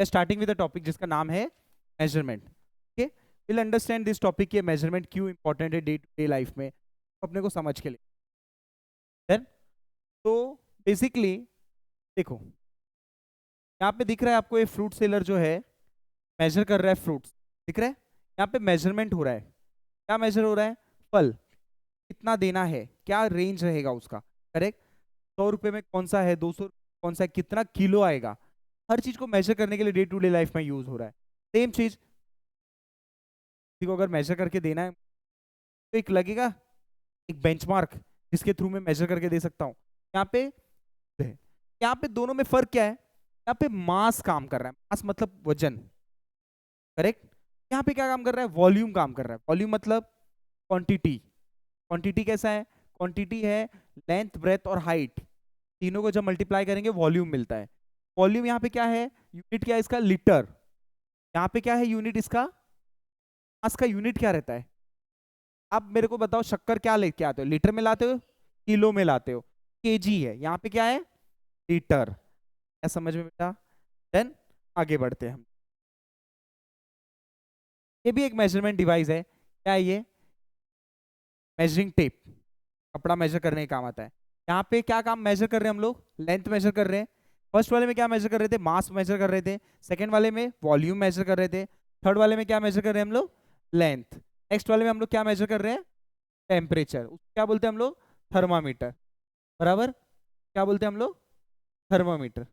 Starting with the topic जिसका नाम है measurement. Okay, will understand this topic, ये मेजरमेंट क्यों इंपॉर्टेंट है डे टू डे लाइफ में अपने को समझ के लिए। देन तो बेसिकली देखो, यहाँ पे दिख रहा है आपको ये फ्रूट सेलर जो है मेजर कर रहा है फ्रूट्स, दिख रहा है यहाँ पे मेजरमेंट हो रहा है। क्या मेजर हो रहा है? फल कितना देना है, क्या रेंज रहेगा उसका, करेक्ट। 100 रुपए में कौन सा है, 200 कौन सा है, कितना किलो आएगा, हर चीज को मेजर करने के लिए डे टू डे लाइफ में यूज हो रहा है। सेम चीज किसी को अगर मेजर करके देना है तो एक लगेगा, एक बेंचमार्क जिसके थ्रू मैं मेजर करके दे सकता हूँ। यहाँ पे है, यहाँ पे दोनों में फर्क क्या है? यहाँ पे मास काम कर रहा है, मास मतलब वजन, करेक्ट। यहाँ पे क्या काम कर रहा है? वॉल्यूम काम कर रहा है। वॉल्यूम मतलब क्वांटिटी। क्वांटिटी कैसा है? क्वांटिटी है लेंथ, ब्रेथ और हाइट, तीनों को जब मल्टीप्लाई करेंगे वॉल्यूम मिलता है। वॉल्यूम यहाँ पे क्या है? यूनिट क्या है इसका? लीटर। यहाँ पे क्या है यूनिट इसका? मास का यूनिट क्या रहता है? आप मेरे को बताओ, शक्कर क्या लेके आते हो? लीटर में लाते हो, किलो में लाते हो? केजी है, यहाँ पे क्या है? लीटर। क्या समझ में बेटा? देन आगे बढ़ते हैं हम। ये भी एक मेजरमेंट डिवाइस है। क्या है ये? मेजरिंग टेप, कपड़ा मेजर करने का काम आता है। यहाँ पे क्या काम मेजर कर रहे हैं हम लोग? लेंथ मेजर कर रहे हैं। फर्स्ट वाले में क्या मेजर कर रहे थे? मास मेजर कर रहे थे। सेकंड वाले में वॉल्यूम मेजर कर रहे थे। थर्ड वाले में क्या मेजर कर रहे हैं हम लोग? लेंथ। नेक्स्ट वाले में हम लोग क्या मेजर कर रहे हैं? टेम्परेचर। क्या बोलते हैं हम लोग? थर्मामीटर। बराबर, क्या बोलते हैं हम लोग? Thermometer.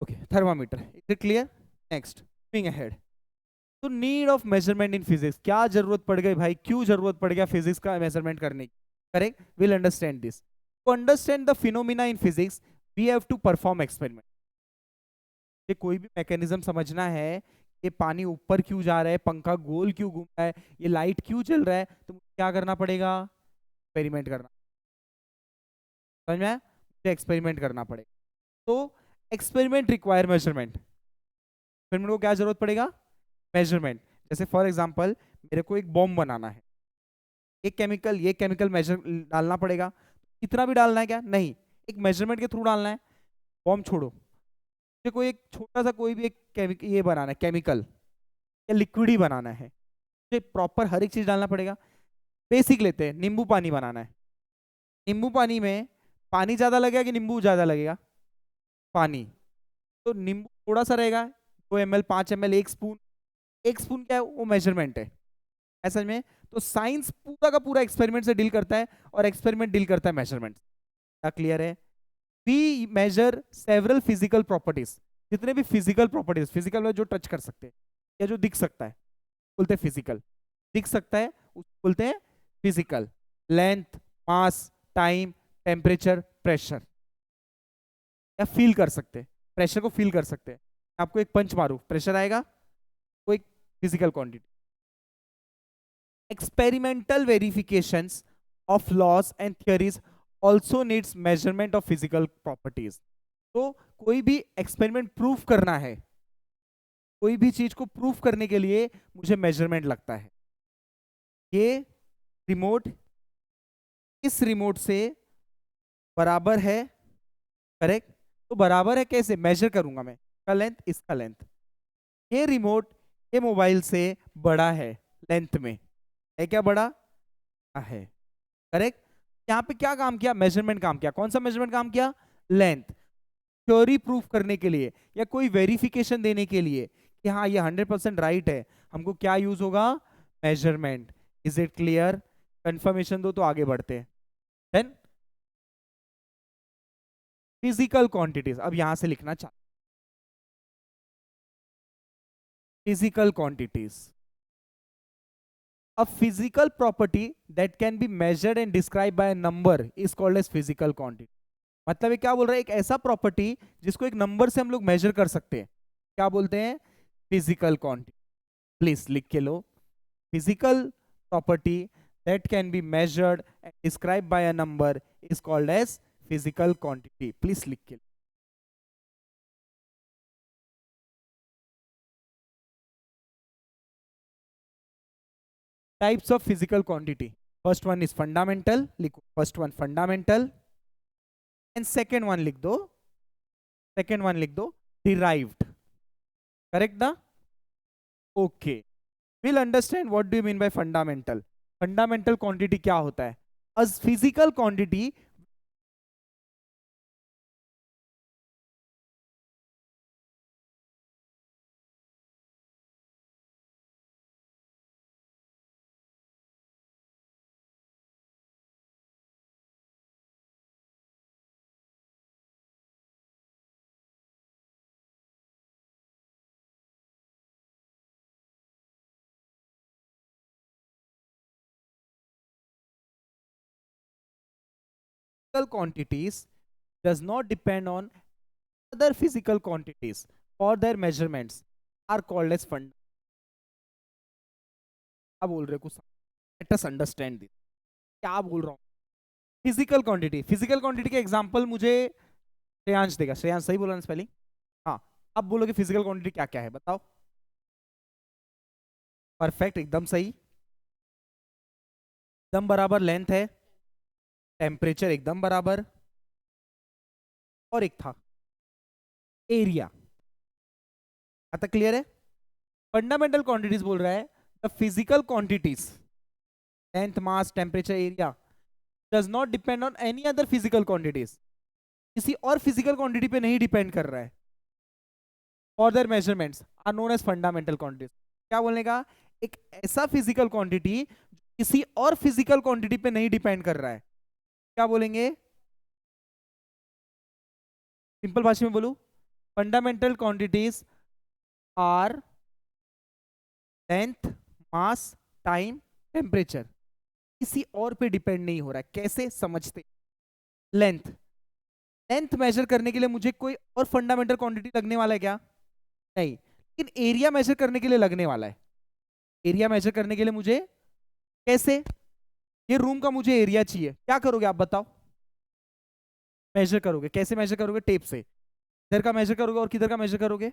Okay, thermometer. Is it clear? Next, moving ahead. तो need of measurement in physics, क्या जरूरत पड़ गई भाई, क्यों जरूरत पड़ गया फिजिक्स का मेजरमेंट करने की? Correct, will understand this. To understand the phenomena in physics we have to perform experiment. ये कोई भी मैकेनिज्म समझना है, ये पानी ऊपर क्यों जा रहा है, पंखा गोल क्यों घूम रहा है, ये लाइट क्यों चल रहा है, तो मुझे क्या करना पड़ेगा? एक्सपेरिमेंट करना। समझ में आया? मुझे एक्सपेरिमेंट करना पड़ेगा। तो एक्सपेरिमेंट रिक्वायर मेजरमेंट। एक्सपेरिमेंट को क्या जरूरत पड़ेगा? मेजरमेंट। जैसे फॉर एग्जांपल, मेरे को एक बॉम्ब बनाना है, एक केमिकल, ये केमिकल मेजर डालना पड़ेगा। कितना भी डालना है क्या? नहीं, एक मेजरमेंट के थ्रू डालना है। बॉम्ब छोड़ो, मुझे कोई एक छोटा सा कोई भी एक ये बनाना है, केमिकल या लिक्विड ही बनाना है, मुझे प्रॉपर हर एक चीज डालना पड़ेगा। बेसिक लेते हैं, नींबू पानी बनाना है। नींबू पानी में पानी ज्यादा लगेगा कि नींबू ज्यादा लगेगा? पानी। तो नींबू थोड़ा सा रहेगा, 2 ml, 5 ml, 1 स्पून। 1 स्पून क्या है? वो मेजरमेंट है, ऐसा में। तो साइंस पूरा का पूरा एक्सपेरिमेंट से डील करता है और एक्सपेरिमेंट डील करता है मेजरमेंट। क्या क्लियर है? We measure several physical properties, जितने भी फिजिकल प्रॉपर्टीज, फिजिकल में जो टच कर सकते हैं या जो दिख सकता है बोलते हैं फिजिकल। दिख सकता है उसको बोलते हैं physical. Length, mass, time, temperature, pressure, या फील कर सकते हैं, प्रेशर को फील कर सकते हैं। आपको एक पंच मारू, प्रेशर आएगा, वो एक physical quantity. Experimental verifications of laws and theories also needs measurement of physical properties. तो कोई भी एक्सपेरिमेंट प्रूफ करना है, कोई भी चीज को प्रूफ करने के लिए मुझे मेजरमेंट लगता है। ये रिमोट इस रिमोट से बराबर है, करेक्ट। तो बराबर है कैसे मेजर करूंगा मैं? इसका लेंथ, इसका लेंथ। ये रिमोट ये मोबाइल से बड़ा है लेंथ में, है क्या बड़ा? है, करेक्ट। यहाँ पे क्या काम किया? मेजरमेंट काम किया। कौन सा मेजरमेंट काम किया? लेंथ। थ्योरी प्रूफ करने के लिए या कोई वेरिफिकेशन देने के लिए कि हाँ ये 100% राइट है, हमको क्या यूज होगा? Measurement. Is it clear? Confirmation दो तो आगे बढ़ते हैं। देन फिजिकल क्वांटिटीज, अब यहां से लिखना चाहते, physical quantities. A physical property that can be measured and described by a number is called as physical quantity. मतलब ये क्या बोल रहा है? एक ऐसा प्रॉपर्टी जिसको एक नंबर से हम लोग मेजर कर सकते हैं, क्या बोलते हैं? Physical quantity. प्लीज लिख के लो, physical property that can be measured and described by a number is called as physical quantity. Please लिख के लो। Types of physical quantity, first one is fundamental, लिखो first one fundamental, and second one लिख दो derived, correct ना? Okay, will understand what do you mean by fundamental. Fundamental quantity क्या होता है? As physical quantity quantities does not depend on other physical quantities or their measurements are called as fund। क्या बोल रहे हो कुछ? Let us understand this, क्या बोल रहा हूँ? फिजिकल क्वांटिटी, फिजिकल क्वांटिटी के एग्जांपल मुझे श्रेयांश देगा। श्रेयांश सही बोला ना स्पेलिंग? हाँ, अब बोलोगे फिजिकल क्वांटिटी क्या क्या है बताओ। परफेक्ट, एकदम सही, एकदम बराबर। लेंथ है, टेम्परेचर एकदम बराबर, और एक था एरिया। आता क्लियर है? फंडामेंटल क्वांटिटीज बोल रहा है the physical quantities, length, mass, temperature, area does not depend on any other physical quantities, किसी और फिजिकल क्वांटिटी पे नहीं डिपेंड कर रहा है। और there measurements are known as fundamental quantities. क्या बोलने का? एक ऐसा फिजिकल क्वांटिटी किसी और फिजिकल क्वांटिटी पे नहीं डिपेंड कर रहा है, क्या बोलेंगे? सिंपल भाषा में बोलूं, fundamental quantities are length, mass, time, temperature, किसी और पे डिपेंड नहीं हो रहा है। कैसे समझते? लेंथ, लेंथ मेजर करने के लिए मुझे कोई और फंडामेंटल क्वांटिटी लगने वाला है क्या? नहीं, लेकिन एरिया मेजर करने के लिए लगने वाला है। एरिया मेजर करने के लिए मुझे कैसे? ये रूम का मुझे एरिया चाहिए, क्या करोगे आप बताओ? मेजर करोगे, कैसे मेजर करोगे? टेप से। इधर का मेजर करोगे और किधर का मेजर करोगे?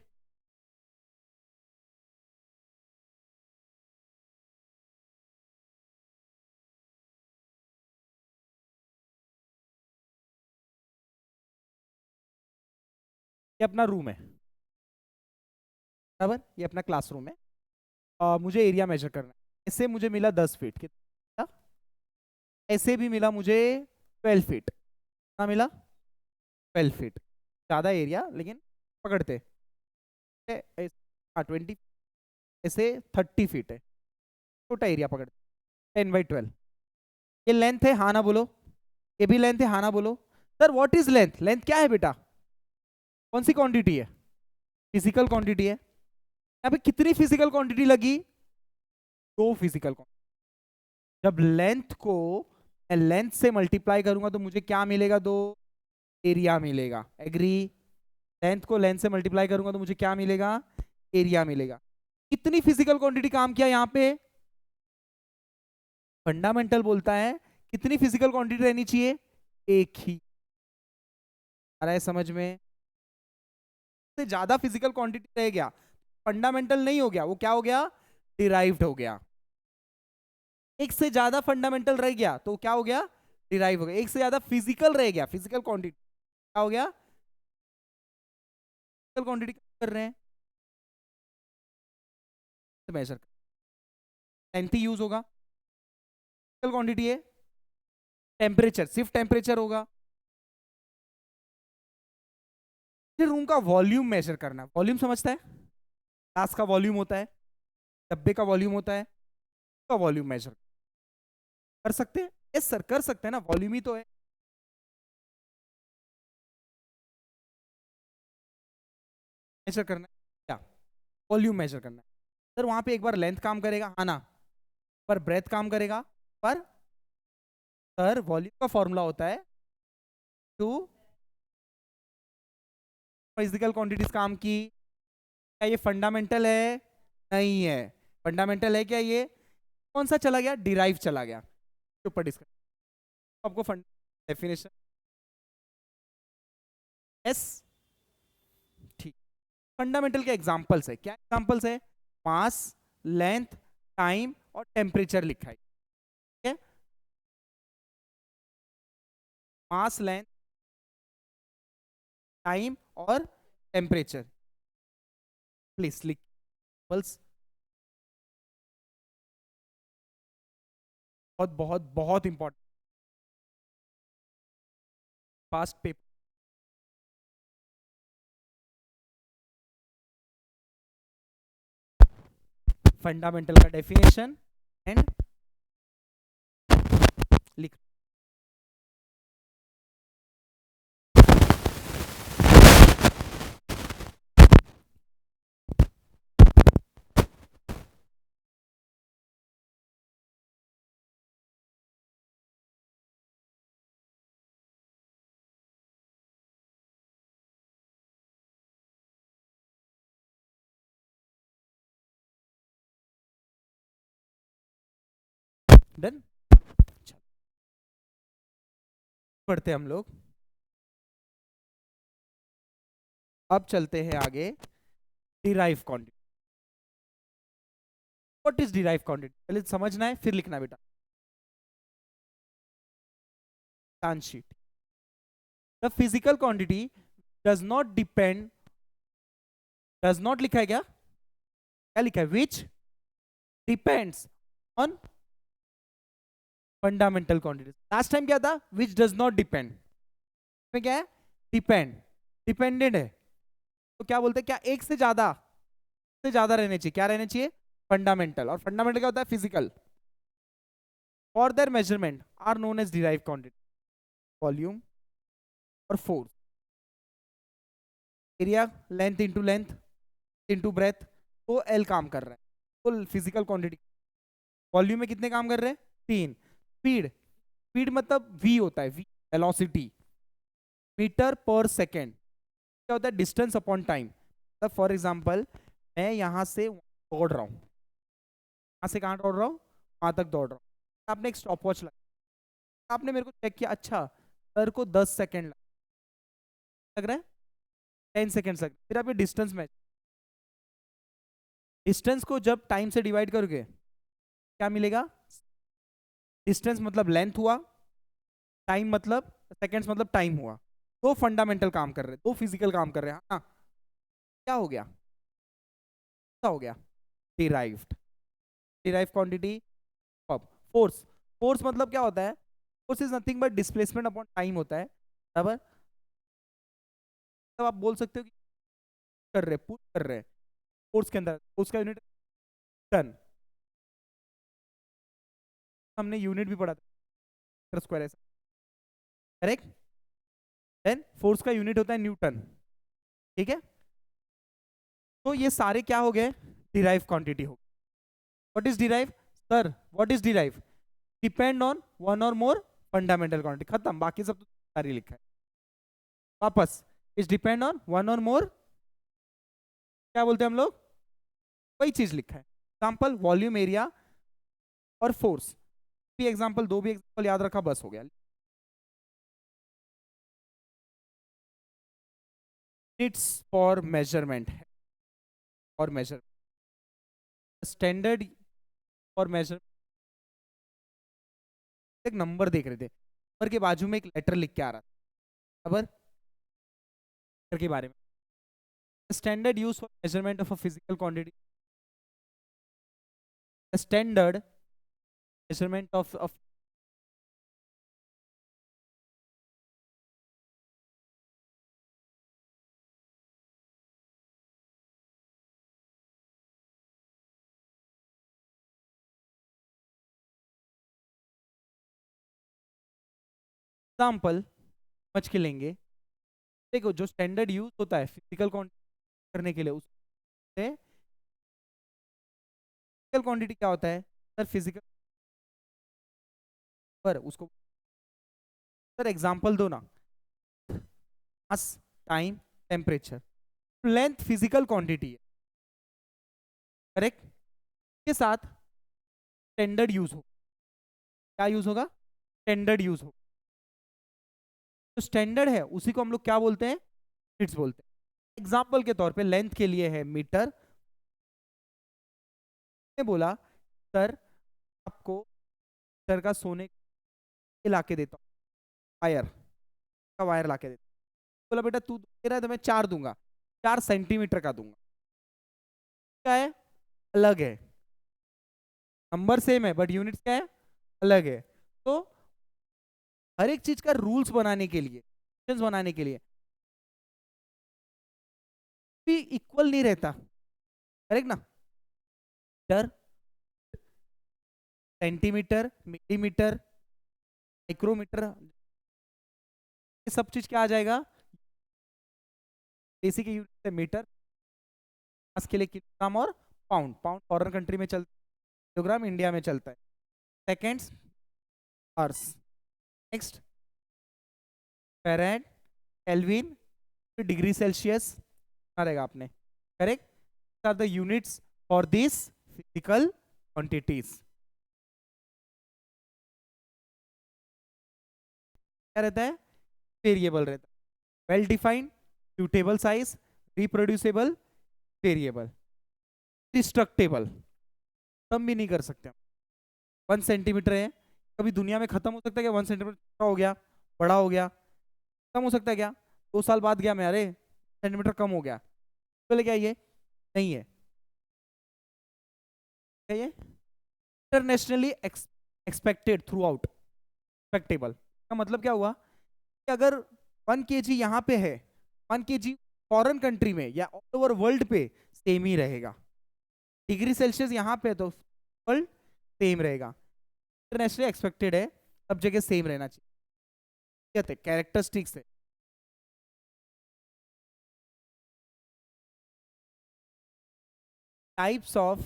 ये अपना रूम है, बराबर, ये अपना क्लासरूम है। मुझे एरिया मेजर करना है। ऐसे मुझे मिला 10 फीट, कितना? ऐसे भी मिला मुझे 12 फीट, कितना मिला? 12 फीट। ज़्यादा एरिया लेकिन पकड़ते, हाँ 20, ऐसे 30 फीट है, छोटा एरिया पकड़ते, 10/12। ये लेंथ है, हाँ ना बोलो? ये भी लेंथ है, हाँ ना बोलो? Sir what is length? Length क्या है बेटा? कौन सी क्वांटिटी है? फिजिकल क्वांटिटी है। यहाँ पे कितनी फिजिकल क्वांटिटी लगी? 2 फिजिकल क्वांटिटी। जब लेंथ को मैं लेंथ से मल्टीप्लाई करूंगा तो मुझे क्या मिलेगा? 2 एरिया मिलेगा। एग्री? लेंथ को लेंथ से मल्टीप्लाई करूंगा तो मुझे क्या मिलेगा? एरिया मिलेगा। कितनी फिजिकल क्वांटिटी काम किया यहाँ पे? फंडामेंटल बोलता है कितनी फिजिकल क्वांटिटी रहनी चाहिए? एक ही। आ रहा है समझ में? से ज्यादा फिजिकल क्वांटिटी रह गया, फंडामेंटल नहीं हो गया, वो क्या हो गया? डिराइव्ड हो गया। एक से ज्यादा फंडामेंटल रह गया तो क्या हो गया? डिराइव हो गया। एक से ज्यादा फिजिकल रह गया, फिजिकल क्वांटिटी, क्या हो गया? फिजिकल क्वांटिटी कर रहे हैं तो मेजर लेंथ ही यूज होगा, फिजिकल क्वांटिटी है। टेम्परेचर, सिर्फ टेम्परेचर होगा। फिर रूम का वॉल्यूम मेजर करना, वॉल्यूम समझता है? ग्लास का वॉल्यूम होता है, डब्बे का वॉल्यूम होता है, का वॉल्यूम मेजर कर सकते हैं? यस सर, कर सकते हैं ना, वॉल्यूम ही तो है। मेजर करना है क्या? वॉल्यूम मेजर करना है। सर वहां पे एक बार लेंथ काम करेगा, हाँ ना? पर ब्रेथ काम करेगा, पर सर वॉल्यूम का फॉर्मूला होता है टू फिजिकल क्वांटिटीज काम की। क्या ये फंडामेंटल है? नहीं है। फंडामेंटल है क्या ये? कौन सा चला गया? डिराइव चला गया। ऊपर डिस्कस आपको फंड डेफिनेशन। यस, ठीक। फंडामेंटल के एग्जांपल्स है, क्या एग्जांपल्स है? मास, लेंथ, टाइम और टेम्परेचर लिखा है, ठीक है। मास, लेंथ, टाइम और टेम्परेचर, प्लीज लिख पल्स। बहुत बहुत बहुत इंपॉर्टेंट, पास्ट पेपर। फंडामेंटल का डेफिनेशन एंड लिख। डन, पढ़ते हम लोग। अब चलते हैं आगे, derive quantity. What is derive quantity, पहले समझना है फिर लिखना बेटा। Dance sheet. The physical quantity does not depend, does not लिखा है क्या, क्या लिखा है, which depends on fundamental quantity. Last time क्या था, विच डज नॉट डिपेंड, में क्या है, डिपेंड, डिपेंडेंट है। तो क्या बोलते हैं, क्या एक से ज्यादा रहने चाहिए, क्या रहने चाहिए, फंडामेंटल। और फंडामेंटल क्या होता है, physical. For their measurement are known as derive quantity. Volume और force, area, length into breadth, तो एल काम कर रहा है, तो फिजिकल क्वांटिटी। वॉल्यूम में कितने काम कर रहे हैं, 3। स्पीड, स्पीड मतलब वी होता है, वी वेलोसिटी, मीटर पर सेकेंड। क्या होता है, डिस्टेंस अपॉन टाइम। मतलब फॉर एग्जांपल मैं यहाँ से दौड़ रहा हूँ, यहाँ से कहाँ दौड़ रहा हूँ, वहां तक दौड़ रहा हूँ। आपने एक स्टॉप वॉच लगाया, आपने मेरे को चेक किया, अच्छा सर को 10 सेकेंड लग रहा है, 10 सेकेंड लग रहा है। फिर आप ये डिस्टेंस में, डिस्टेंस को जब टाइम से डिवाइड करोगे क्या मिलेगा, डिस्टेंस मतलब लेंथ हुआ, टाइम मतलब सेकेंड्स मतलब टाइम हुआ। दो फंडामेंटल काम कर रहे हैं, दो फिजिकल काम कर रहे हैं। हाँ, क्या हो गया, क्या हो गया, डिराइव्ड, डिराइव क्वांटिटी। अब फोर्स, फोर्स मतलब क्या होता है, force is nothing but displacement upon time होता है, बराबर। तब आप बोल सकते हो कि कर रहे, पुश कर रहे हैं, फोर्स के अंदर उसका यूनिट टन। हमने यूनिट भी पढ़ा था, स्क्वायर ऐसा, करेक्ट। देन फोर्स का यूनिट होता है न्यूटन, ठीक है। तो ये सारे क्या हो गए, डिराइव क्वांटिटी हो। What is derive, sir what is derive, depend on one और मोर फंडामेंटल क्वांटिटी, खत्म, बाकी सब तो सारी लिखा है। वापस, इज डिपेंड ऑन वन और मोर, क्या बोलते हैं हम लोग, वही चीज लिखा है। एग्जाम्पल वॉल्यूम, एरिया और फोर्स, भी एग्जाम्पल, दो भी एग्जाम्पल याद रखा, बस हो गया। यूनिट्स फॉर मेजरमेंट है, और मेजर स्टैंडर्ड और मेजर, एक नंबर देख रहे थे, नंबर के बाजू में एक लेटर लिख के आ रहा था, खबर के बारे में। Standard use for measurement of a physical quantity, standard measurement of example समझ के लेंगे। देखो जो स्टैंडर्ड यूज होता है फिजिकल क्वांटिटी करने के लिए, उससे फिजिकल क्वांटिटी क्या होता है, सर फिजिकल पर उसको, सर एग्जांपल दो ना, mass, time, temperature, length physical quantity है, करेक्ट। के साथ स्टैंडर्ड यूज हो, क्या यूज होगा, स्टैंडर्ड यूज हो। तो स्टैंडर्ड है उसी को हम लोग क्या बोलते हैं, यूनिट्स बोलते हैं। एग्जाम्पल के तौर पे लेंथ के लिए है मीटर, ने बोला सर मीटर का सोने के ला के देता हूँ, वायर का वायर ला के देता हूँ। बोला बेटा तू दे रहा है तो मैं 4 दूंगा, 4 सेंटीमीटर का दूंगा। क्या है? अलग है, नंबर सेम है बट यूनिट्स क्या है? अलग है। तो हर एक चीज का रूल्स बनाने के लिए, बनाने के लिए भी इक्वल नहीं रहता, करेक्ट ना? मीटर, सेंटीमीटर, मिलीमीटर, माइक्रोमीटर, ये सब चीज क्या आ जाएगा? बेसिक यूनिट है मीटर, मास के लिए किलोग्राम और पाउंड। पाउंड फॉरेन कंट्री में चलता है, किलोग्राम इंडिया में चलता है। Seconds, hours. Next, farad, kelvin, degree celsius रहेगा आपने, correct are the units for this physical quantities. क्या रहता है? वेरिएबल रहता है, well defined, suitable size, reproducible, variable, destructible, कम भी नहीं कर सकते हम। 1 सेंटीमीटर है, कभी दुनिया में खत्म हो सकता है क्या? 1 सेंटीमीटर छोटा हो गया, बड़ा हो गया, कम हो सकता है क्या? 2 साल बाद गया मैं, अरे सेंटीमीटर कम हो गया, बोले क्या ये नहीं है? क्या ये इंटरनेशनली एक्सपेक्टेड थ्रू आउट, एक्सपेक्टेबल का मतलब क्या हुआ कि अगर 1 kg यहाँ पे है, 1 kg फॉरेन कंट्री में या ऑल ओवर वर्ल्ड पे सेम ही रहेगा। डिग्री सेल्सियस यहाँ पे है तो वर्ल्ड सेम रहेगा। इंटरनेशनली एक्सपेक्टेड है, सब जगह सेम रहना चाहिए, कैरेक्टरिस्टिक्स है। Types of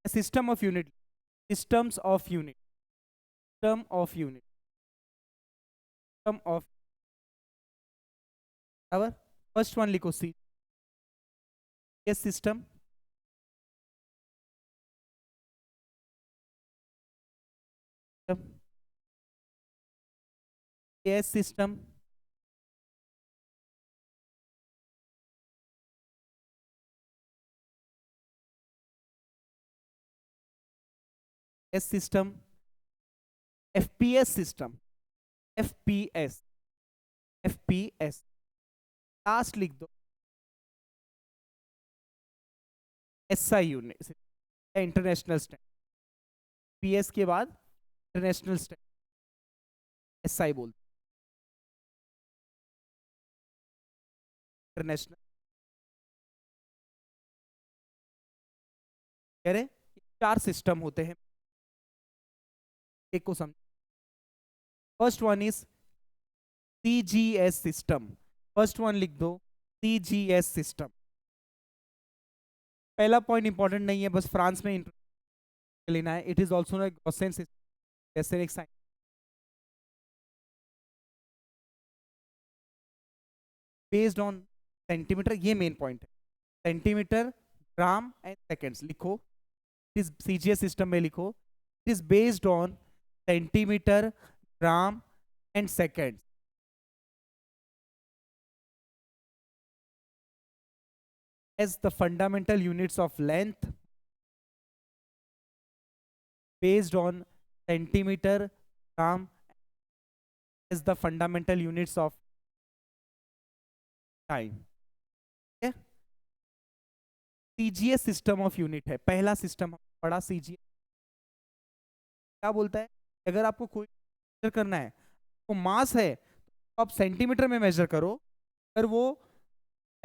system of unit, systems of unit, system of unit, system of, बराबर। फर्स्ट वन लिखो, C S system, S system, S system, FPS system, FPS, FPS, last लिख दो SI unit, international standard. PS के बाद international standard, SI बोलते, international. कह रहे 4 system होते हैं, एक को समझ। First one is CGS system, first one लिख दो सीजीएस सिस्टम। पहला पॉइंट इंपॉर्टेंट नहीं है, बस फ्रांस में लेना है। इट इज ऑल्सो गॉसेन सिस्टम, जैसे एक साइन बेस्ड ऑन सेंटीमीटर, ये मेन पॉइंट है। सेंटीमीटर, ग्राम एंड सेकेंड्स लिखो, इस सीजीएस सिस्टम में लिखो, it is based on centimetre, gram and seconds as the fundamental units of length, based on centimeter, gram as the fundamental units of time. ठीक है? CGS system of unit है पहला system, बड़ा CGS क्या बोलता है? अगर आपको कोई मेजर करना है, तो मास है तो आप सेंटीमीटर में मेजर करो, अगर वो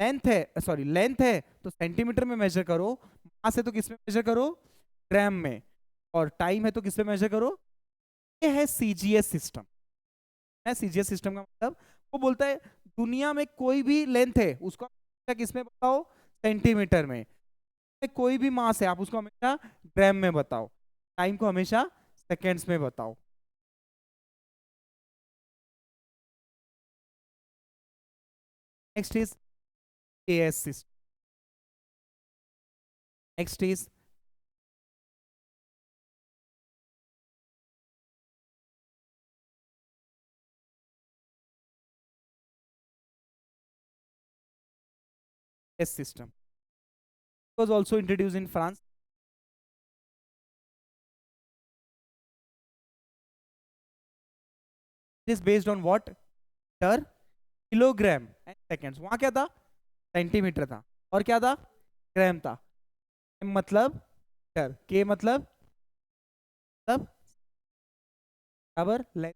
लेंथ है, सॉरी लेंथ है तो सेंटीमीटर में मेजर करो, मास है तो किस में मेजर करो? ग्राम में, और टाइम है तो किस में मेजर करो? ये है सीजीएस सिस्टम। है सीजीएस सिस्टम का मतलब, वो बोलता है दुनिया में कोई भी लेंथ है उसको किस में बताओ? सेंटीमीटर में। कोई भी मास है आप उसको हमेशा ग्राम में बताओ, टाइम को हमेशा सेकेंड्स में बताओ। Next is AS system, next is S system, was also introduced in France. Is based on what, meter, kilogram and seconds. वहां क्या था, सेंटीमीटर था, और क्या था, ग्राम था। M मतलब मीटर, के मतलब बराबर लेंथ।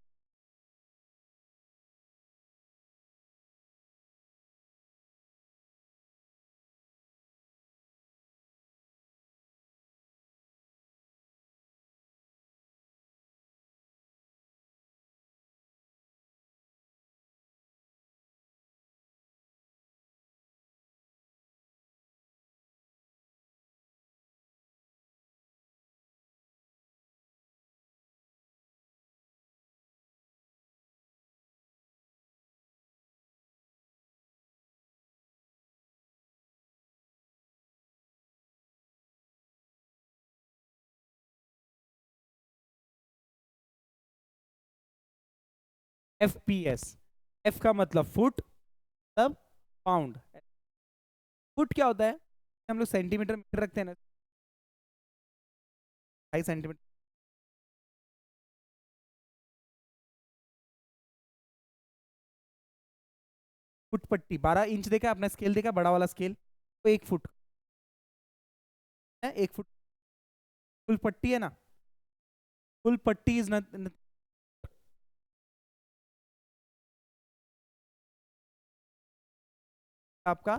FPS, F का मतलब फुट, मतलब पाउंड। फुट क्या होता है, हम लोग सेंटीमीटर मीटर रखते हैं ना, 2.5 सेंटीमीटर। फुट पट्टी 12 इंच देखा है, अपना स्केल देखा, बड़ा वाला स्केल, तो 1 फुट है, 1 फुट। फुल पट्टी है ना, फुल पट्टी इज आपका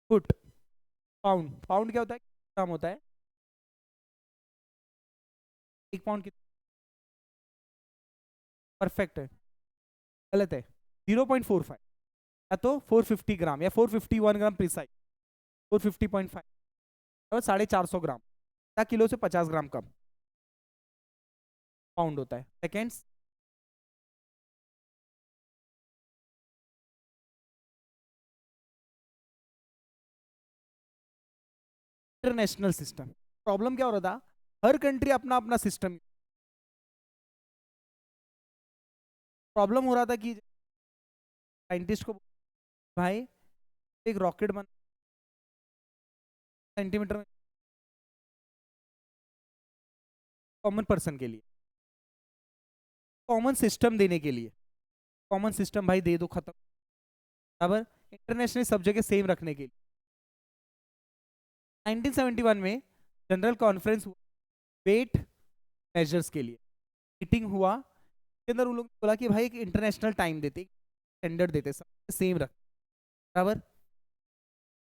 फुट। पाउंड, पाउंड क्या होता है, ग्राम होता है। 1 पाउंड कितना, परफेक्ट है, गलत है, 0.45, या तो 450 ग्राम या 451 ग्राम प्रिसाइज, 450.5 और 450 ग्राम, 10 किलो से 50 ग्राम कम पाउंड होता है। Seconds, international system. प्रॉब्लम क्या हो रहा था, हर कंट्री अपना अपना सिस्टम। प्रॉब्लम हो रहा था कि साइंटिस्ट को, भाई एक रॉकेट बन सेंटीमीटर में, कॉमन पर्सन के लिए, कॉमन सिस्टम देने के लिए, कॉमन सिस्टम भाई दे दो, खत्म, बराबर। इंटरनेशनल सब जगह सेम रखने के लिए 1971 में जनरल कॉन्फ्रेंस वेट मेजर्स के लिए मीटिंग हुआ, के अंदर उन लोगों ने बोला कि भाई एक इंटरनेशनल टाइम देते, स्टैंडर्ड देते, सब सेम रख, बराबर।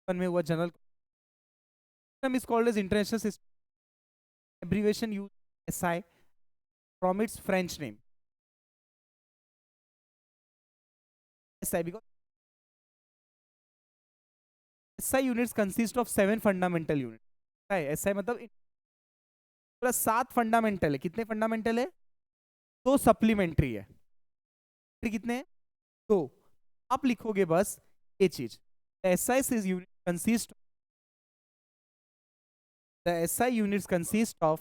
में हुआ general system is called as international system, abbreviation use SI from its French name SI, because SI units consist of 7 fundamental unit. SI मतलब पूरा 7 फंडामेंटल है। कितने फंडामेंटल है, 2 सप्लीमेंट्री है। कितने हैं, 2। आप लिखोगे बस ये चीज, SI unit consist, the SI units consist of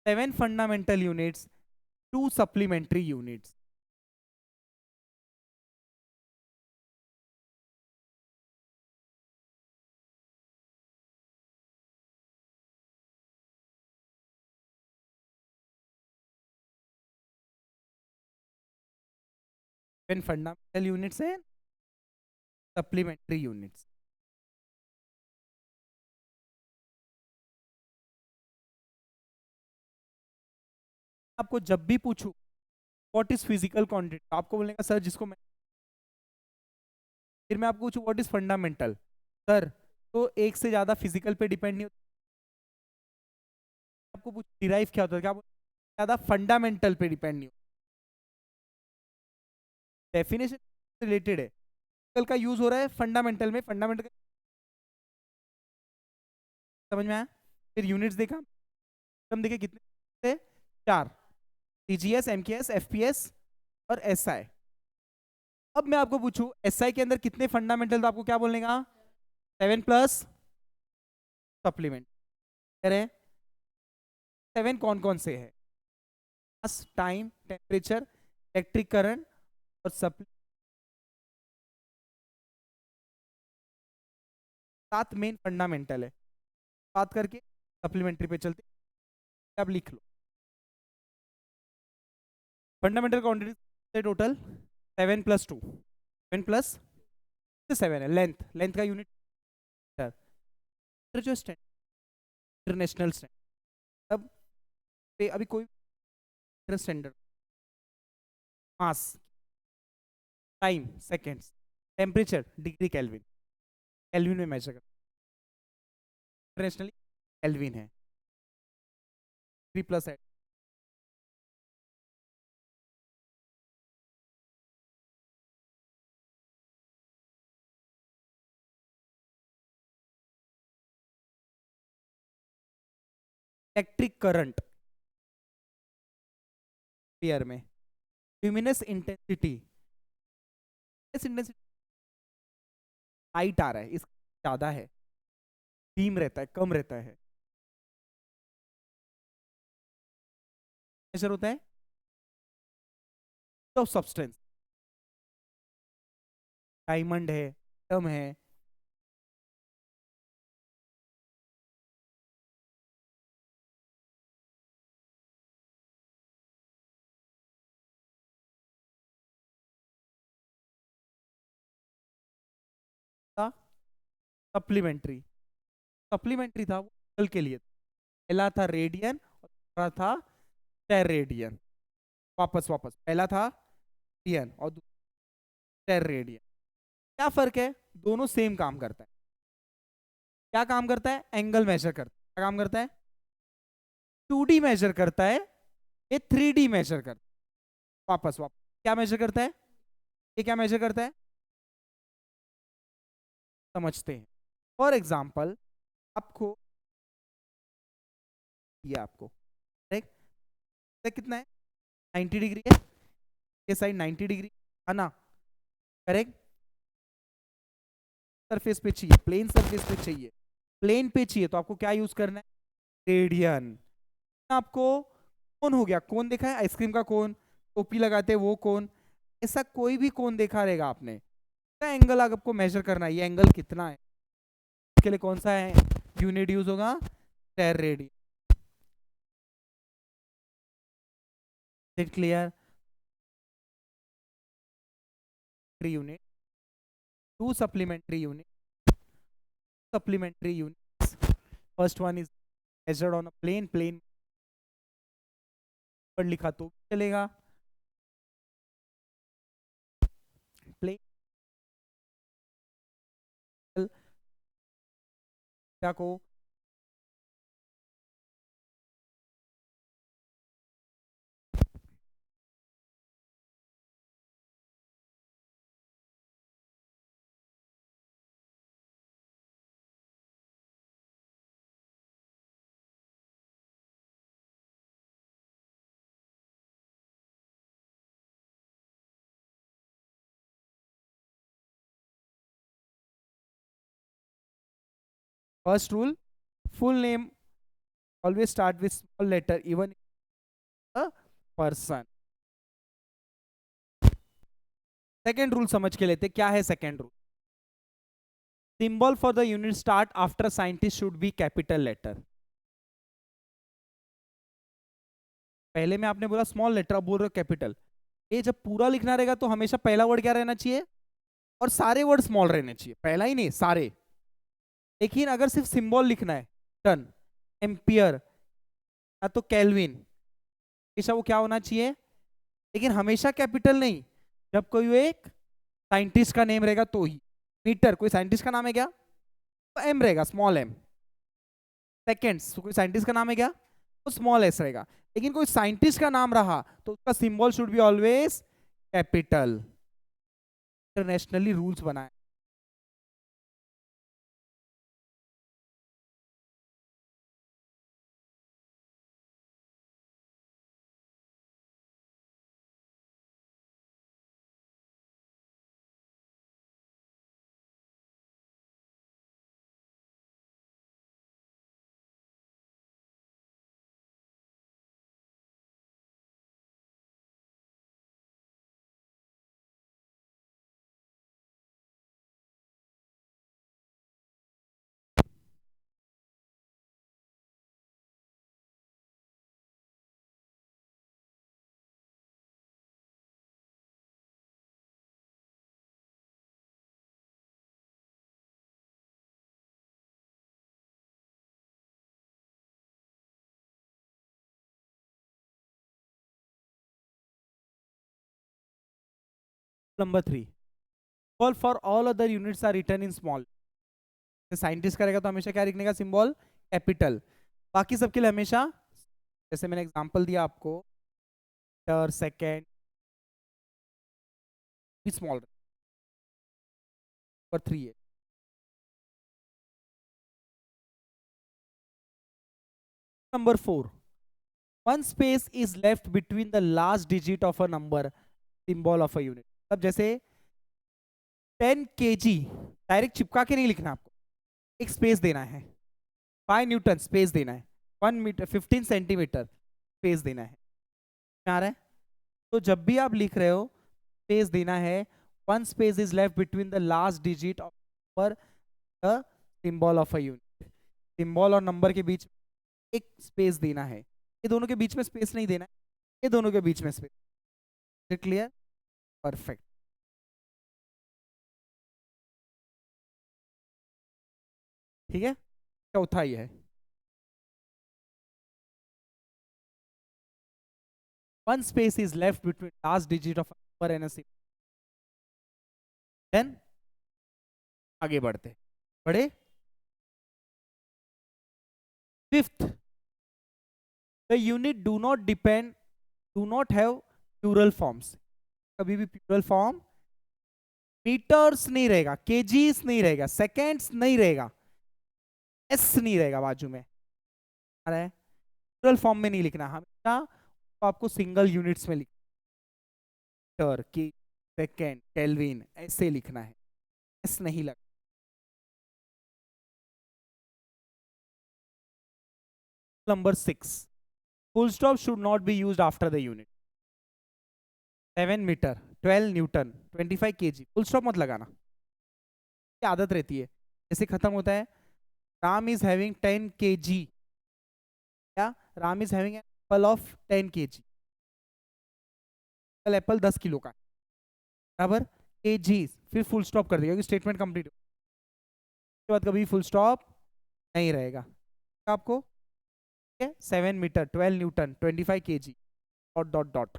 7 fundamental units, 2 supplementary units. When fundamental units है, supplementary units। आपको जब भी पूछूं व्हाट इज फिजिकल क्वांटिटी, आपको बोलने का सर जिसको मैं, फिर मैं आपको पूछूं व्हाट इज फंडामेंटल, सर तो एक से ज्यादा फिजिकल पे डिपेंड नहीं होता। आपको पूछ डिराइव क्या होता है, क्या ज्यादा फंडामेंटल पे डिपेंड नहीं होता। डेफिनेशन रिलेटेड है, फिजिकल का यूज हो रहा है फंडामेंटल में, फंडामेंटल समझ में आया। फिर यूनिट्स देखा, हम देखे कितने थे, 4, टीजीएस, एमकेएस, एफपीएस और एसआई। अब मैं आपको पूछूं एसआई के अंदर कितने फंडामेंटल, तो आपको क्या बोलने का, 7 प्लस सप्लीमेंट। करें 7 कौन कौन से है, मास, टाइम, टेम्परेचर, इलेक्ट्रिक करंट और सप्ली, 7 मेन फंडामेंटल है। बात करके सप्लीमेंट्री पे चलते, अब लिख लो फंडामेंटल क्वांटिटी। टोटल 7+2, 7+7 है। लेंथ, लेंथ का यूनिट जो इंटरनेशनल स्टैंडर्ड। अब अभी कोई standard, mass, time seconds, temperature degree kelvin, kelvin में मेजर करते हैं, इंटरनेशनली केल्विन है। 3+8 इलेक्ट्रिक करंट एयर में, ल्यूमिनस इंटेंसिटी, इंटेंसिटी लाइट आ रहा है, इसका ज्यादा है, बीम रहता है, कम रहता है, मेजर होता है ऑफ सब्सटेंस, डायमंड है, एटम है, सप्लीमेंट्री, सप्लीमेंट्री था वो कल के लिए, पहला था रेडियन और दूसरा था टेरेडियन। वापस वापस, पहला था रेडियन और टेरेडियन। क्या फर्क है? दोनों सेम काम करता है। क्या काम करता है? एंगल मेजर करता है। क्या काम करता है? 2D मेजर करता है, ये 3D मेजर करता है। वापस वापस, क्या मेजर करता है? ये क्या मेजर करता है? समझते हैं। फॉर एग्जाम्पल, आपको ये आपको करेक्ट कितना है? 90 डिग्री है, ये साइड 90 डिग्री है ना, करेक्ट। सरफेस पे चाहिए, प्लेन सरफेस पे चाहिए, प्लेन पे चाहिए तो आपको क्या यूज करना है? रेडियन। आपको कोन हो गया, कोन देखा है, आइसक्रीम का कोन, टोपी लगाते हैं वो कोन, ऐसा कोई भी कोन देखा रहेगा आपने। एंगल आपको मेजर करना है, ये एंगल कितना है, इसके लिए कौन सा है यूनिट यूज होगा? Steradian. Clear? Unit, two supplementary unit, supplementary unit. First one is measured on a plane, plane पर लिखा तो चलेगा, प्लेन क्या को first rule, full name always start with small letter even a person। Second rule समझ के लेते, क्या है second rule? Symbol for the unit start after scientist should be capital letter. पहले में आपने बोला स्मॉल लेटर, अब बोल रहे हो कैपिटल। ये जब पूरा लिखना रहेगा तो हमेशा पहला वर्ड क्या रहना चाहिए, और सारे वर्ड स्मॉल रहने चाहिए, पहला ही नहीं सारे। लेकिन अगर सिर्फ सिंबल लिखना है, टन, एम्पियर या तो केल्विन, हमेशा वो क्या होना चाहिए, लेकिन हमेशा कैपिटल नहीं। जब कोई एक साइंटिस्ट का नेम रहेगा तो ही। मीटर, कोई साइंटिस्ट का नाम है क्या, तो एम रहेगा, स्मॉल एम। सेकेंड्स, कोई साइंटिस्ट का नाम है क्या, तो स्मॉल एस रहेगा। लेकिन कोई साइंटिस्ट का नाम रहा तो उसका symbol should be always capital. Internationally rules बनाए। Number 3, symbol for all other units are written in small. Scientist करेगा तो हमेशा क्या लिखने का, सिंबल कैपिटल। बाकी सबके लिए हमेशा, जैसे मैंने एग्जांपल दिया आपको, मीटर, सेकेंड, स्मॉल। नंबर 3 है। Number 4, one space is left between the last digit of a number, symbol of a unit. अब जैसे 10 kg डायरेक्ट चिपका के नहीं लिखना आपको, एक स्पेस देना है। 5 न्यूटन स्पेस देना है। 1 मीटर 15 सेंटीमीटर स्पेस देना है। आ रहा है? तो जब भी आप लिख रहे हो, स्पेस देना है। One space is left between the last digit of number, the symbol of a unit. Symbol और नंबर के बीच एक स्पेस देना है। ये दोनों के बीच में स्पेस नहीं देना है, ये दोनों के बीच में स्पेस। क्लियर? परफेक्ट। ठीक है, चौथा ये है, one space is left between last digit of number and symbol. Then आगे बढ़ते बड़े। Fifth, the unit do not depend, do not have plural forms. कभी भी प्लूरल फॉर्म, मीटर्स नहीं रहेगा, केजीस नहीं रहेगा, सेकेंड्स नहीं रहेगा, एस नहीं रहेगा बाजू में। आ रहा है? प्लूरल फॉर्म में नहीं लिखना, हमेशा तो आपको सिंगल यूनिट्स में लिखना, मीटर, की, सेकेंड, केल्विन, ऐसे लिखना है, एस नहीं लग। Number 6, full stop should not be used after the unit. 7 meter, 12 newton, 25 kg, full stop मत लगाना। ये आदत रहती है, जैसे खत्म होता है, राम इज हैविंग 10 kg, क्या Ram is having Apple of 10 kg, कल एप्पल 10 किलो का है, बराबर, kg, फिर फुल स्टॉप कर दिया क्योंकि स्टेटमेंट कंप्लीट हो, उसके बाद कभी फुल स्टॉप नहीं रहेगा आपको। 7 meter, 12 newton, 25 kg, dot dot dot.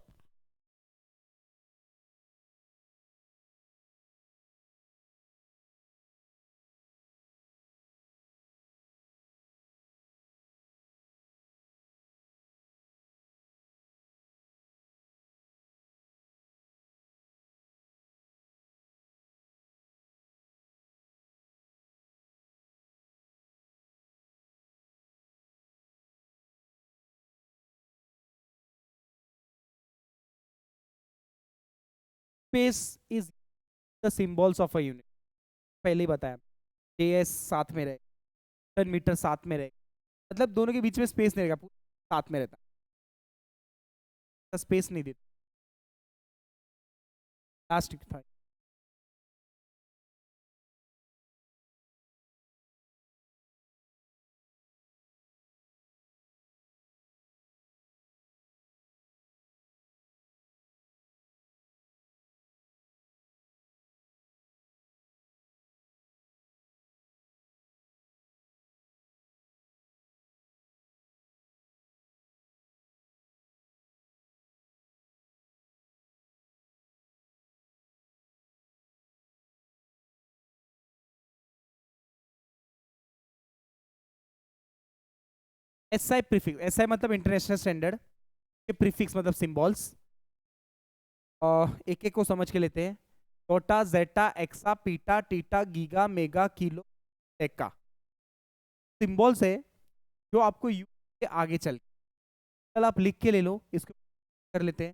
Space is the symbols of a unit, पहले ही बताया। JS साथ में रहे, 10 मीटर साथ में रहे, मतलब दोनों के बीच में स्पेस नहीं रहेगा, साथ में रहता, स्पेस नहीं देता। लास्ट था। SI प्रीफिक्स, SI मतलब इंटरनेशनल स्टैंडर्ड, ये प्रीफिक्स मतलब सिंबल्स। एक एक को समझ के लेते हैं। टोटा, जेटा, एक्सा, पीटा, टीटा, गीगा, मेगा, किलो, टेका, सिंबल्स है जो आपको यू के आगे चल, चल आप लिख के ले लो, इसको कर लेते हैं।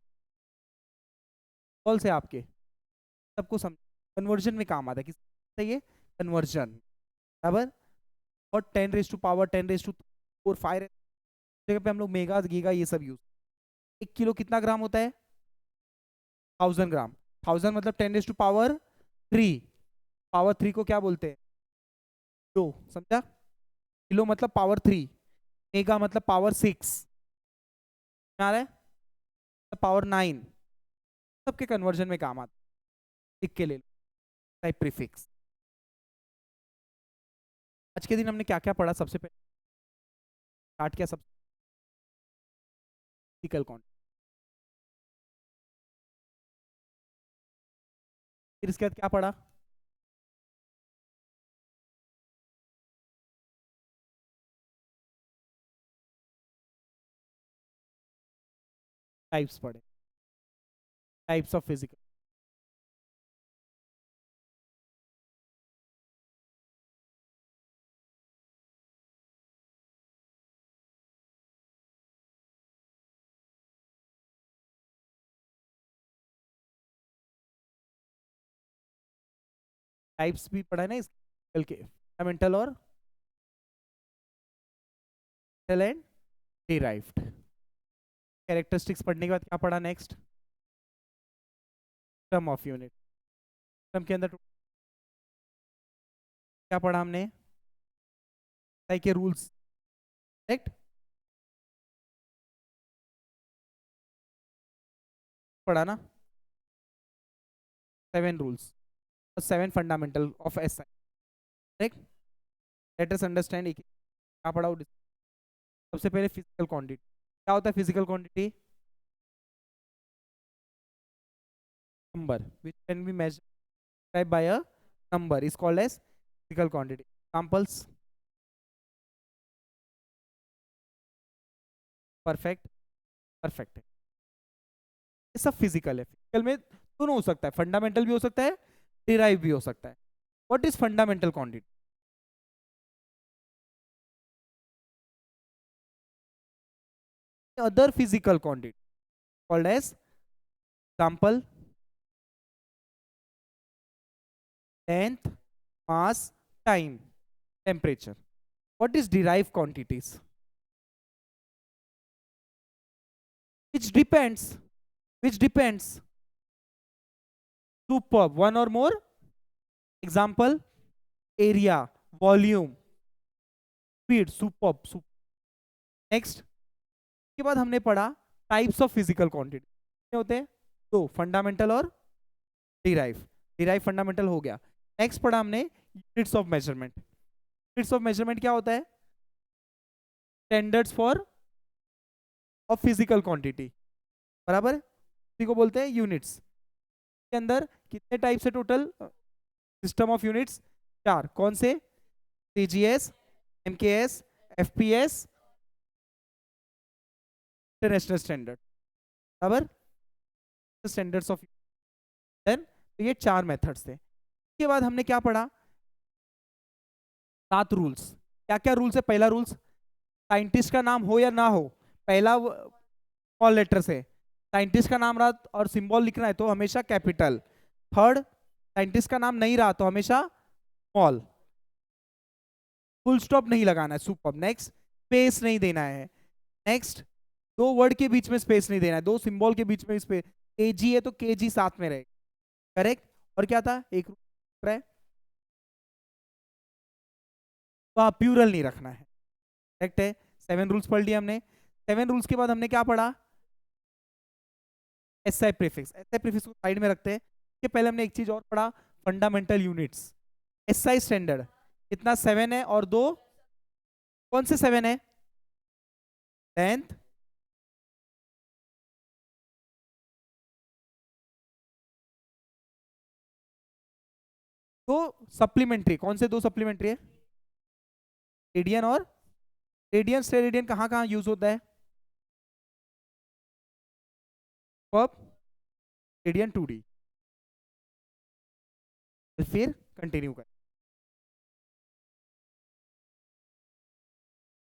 सिंबल्स है आपके, सबको समझ, कन्वर्जन में काम आता है, किस ये कन्वर्जन, बराबर। और 10 raise to power 10 raise to 4 5 जगह पे हम लोग मेगा, गीगा ये सब यूज। 1 किलो कितना ग्राम होता है? 1000 ग्राम। 1000 मतलब 10 रेज टू पावर 3, पावर 3 को क्या बोलते हैं? दो, समझा? किलो मतलब पावर 3, मेगा मतलब पावर 6, आ रहा है, पावर 9, सबके कन्वर्जन में काम आता है, लिख के ले लो, टाइप प्रीफिक्स। आज के दिन हमने क्या क्या पढ़ा? सबसे पहले स्टार्ट किया सब, फिर इसके बाद क्या पढ़ा? टाइप्स पढ़े, टाइप्स ऑफ फिजिकल। टाइप्स भी पढ़ा है ना इसके के, फंडामेंटल और एंड डिराइव्ड। कैरेक्टरिस्टिक्स पढ़ने के बाद क्या पढ़ा next? System of unit. System के अंदर क्या पढ़ा हमने? के रूल्स, करेक्ट? पढ़ा ना? 7 rules, 7 fundamental of S I, correct? Let us understand क्या पढ़ा? सबसे पहले फिजिकल क्वांटिटी। क्या होता है physical quantity? Number which can be measured by a number is called as physical quantity. Examples? Perfect, perfect, ये सब फिजिकल है। फिजिकल में दोनों हो सकता है, फंडामेंटल भी हो सकता है, डिराइव भी हो सकता है। What is fundamental quantity? Other physical quantity called as, example, length, mass, time, temperature. What is derive quantities? which depends which depends superb, one or more. Example, area, volume, speed, superb, next के बाद हमने पढ़ा types of physical quantity. क्या होते हैं? दो, fundamental और derive. Derive fundamental हो गया। नेक्स्ट पढ़ा हमने units of measurement. Units of measurement क्या होता है? Standards for of physical quantity, बराबर, इसी को बोलते हैं यूनिट्स। के अंदर कितने टाइप्स है टोटल? System of units 4। कौन से? CGS, MKS, FPS, international standard, बराबर, स्टैंडर्ड्स ऑफ। देन तो ये 4 मेथड्स थे। इसके बाद हमने क्या पढ़ा? 7 रूल्स। क्या क्या रूल्स है? पहला रूल्स, साइंटिस्ट का नाम हो या ना हो, पहला स्मॉल लेटर से। साइंटिस्ट का नाम रहा और सिंबल लिखना है तो हमेशा कैपिटल। थर्ड, साइंटिस्ट का नाम नहीं रहा तो हमेशा स्मॉल। फुल स्टॉप नहीं लगाना है, सुपर। नेक्स्ट, स्पेस नहीं देना है। नेक्स्ट, 2 वर्ड के बीच में स्पेस नहीं देना है, 2 सिंबल के बीच में स्पेस। केजी है तो केजी साथ में रहे, करेक्ट? और क्या था? एक रूल है, तो प्यूरल नहीं रखना है, करेक्ट है? 7 रूल्स पढ़ लिए हमने। 7 रूल्स के बाद हमने क्या पढ़ा? SI prefix. एसआई प्रीफिक्स को साइड में रखते हैं। इसके पहले हमने एक चीज और पढ़ा, फंडामेंटल यूनिट्स। एसआई स्टैंडर्ड कितना? 7 है, और 2 कौन से 7 है? लेंथ, दो सप्लीमेंट्री। कौन से 2 सप्लीमेंट्री है? रेडियन और रेडियन। स्टेरेडियन कहाँ कहाँ यूज होता है? कब? Radian 2D। फिर कंटिन्यू कर।